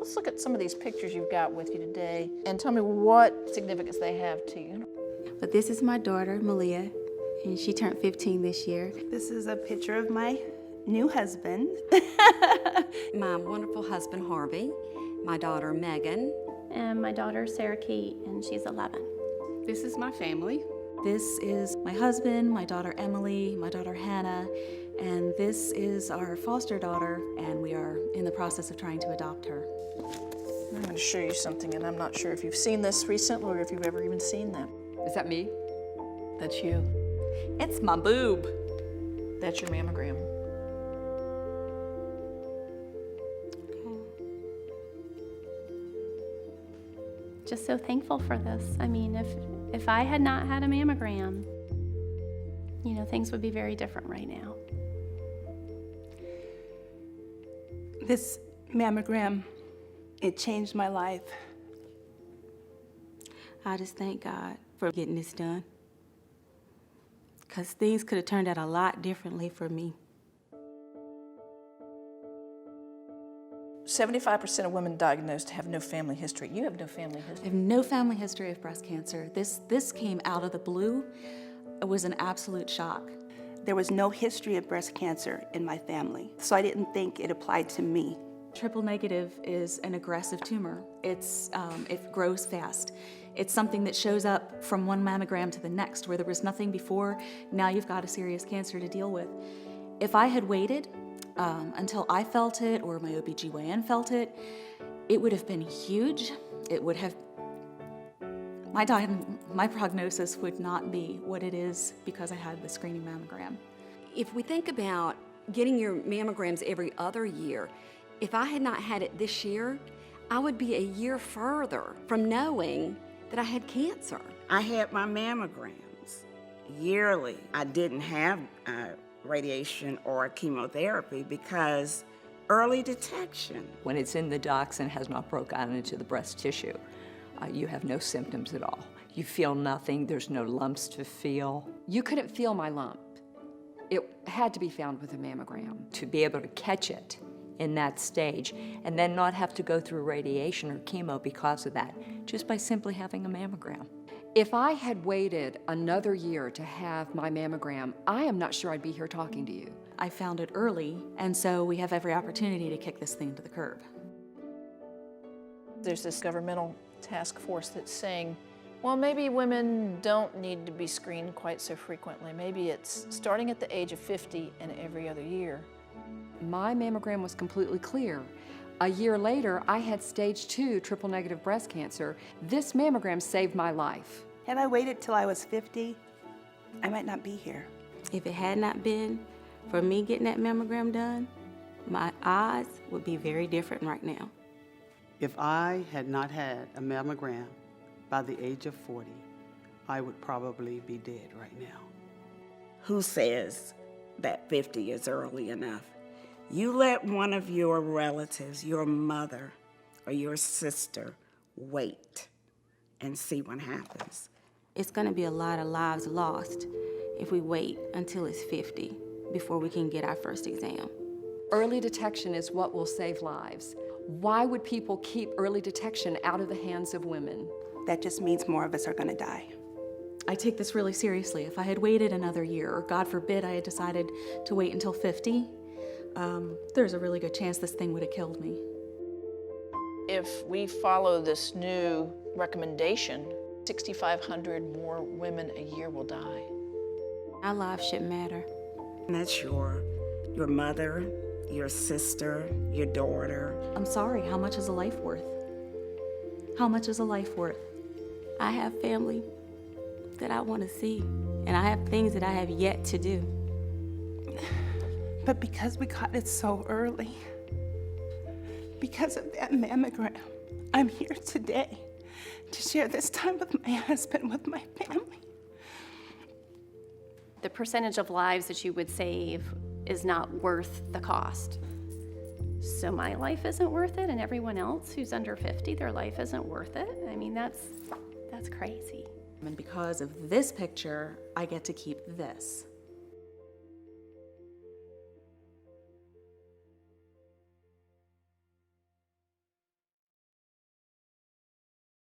Let's look at some of these pictures you've got with you today and tell me what significance they have to you. But this is my daughter, Malia, and she turned 15 this year. This is a picture of my new husband. My wonderful husband, Harvey, my daughter, Megan. And my daughter, Sarah Kate, and she's 11. This is my family. This is my husband, my daughter Emily, my daughter Hannah, and this is our foster daughter, and we are in the process of trying to adopt her. I'm going to show you something, and I'm not sure if you've seen this recently or if you've ever even seen that. Is that me? That's you. It's my boob. That's your mammogram. Just so thankful for this. I mean, if I had not had a mammogram, you know, things would be very different right now. This mammogram, it changed my life. I just thank God for getting this done, because things could have turned out a lot differently for me. 75% of women diagnosed have no family history. You have no family I history. have no family history of breast cancer. This came out of the blue. It was an absolute shock. There was no history of breast cancer in my family, so I didn't think it applied to me. Triple negative is an aggressive tumor. It grows fast. It's something that shows up from one mammogram to the next, where there was nothing before. Now you've got a serious cancer to deal with. If I had waited until I felt it or my OBGYN felt it, it would have been huge. It would have, my prognosis would not be what it is because I had the screening mammogram. If we think about getting your mammograms every other year, if I had not had it this year, I would be a year further from knowing that I had cancer. I had my mammograms yearly. I didn't have radiation or chemotherapy because early detection. When it's in the ducts and has not broken out into the breast tissue, you have no symptoms at all. You feel nothing, there's no lumps to feel. You couldn't feel my lump. It had to be found with a mammogram. To be able to catch it in that stage and then not have to go through radiation or chemo because of that, just by simply having a mammogram. If I had waited another year to have my mammogram, I am not sure I'd be here talking to you. I found it early, and so we have every opportunity to kick this thing to the curb. There's this governmental task force that's saying, well, maybe women don't need to be screened quite so frequently. Maybe it's starting at the age of 50 and every other year. My mammogram was completely clear. A year later, I had stage 2 triple negative breast cancer. This mammogram saved my life. Had I waited till I was 50, I might not be here. If it had not been for me getting that mammogram done, my odds would be very different right now. If I had not had a mammogram by the age of 40, I would probably be dead right now. Who says that 50 is early enough? You let one of your relatives, your mother or your sister, wait and see what happens. It's going to be a lot of lives lost if we wait until it's 50 before we can get our first exam. Early detection is what will save lives. Why would people keep early detection out of the hands of women? That just means more of us are going to die. I take this really seriously. If I had waited another year, or God forbid I had decided to wait until 50, there's a really good chance this thing would have killed me. If we follow this new recommendation, 6,500 more women a year will die. Our lives should matter. And that's your mother, your sister, your daughter. I'm sorry, how much is a life worth? How much is a life worth? I have family that I want to see, and I have things that I have yet to do. But because we caught it so early, because of that mammogram, I'm here today to share this time with my husband, with my family. The percentage of lives that you would save is not worth the cost. So my life isn't worth it, and everyone else who's under 50, their life isn't worth it. I mean, that's crazy. And because of this picture, I get to keep this.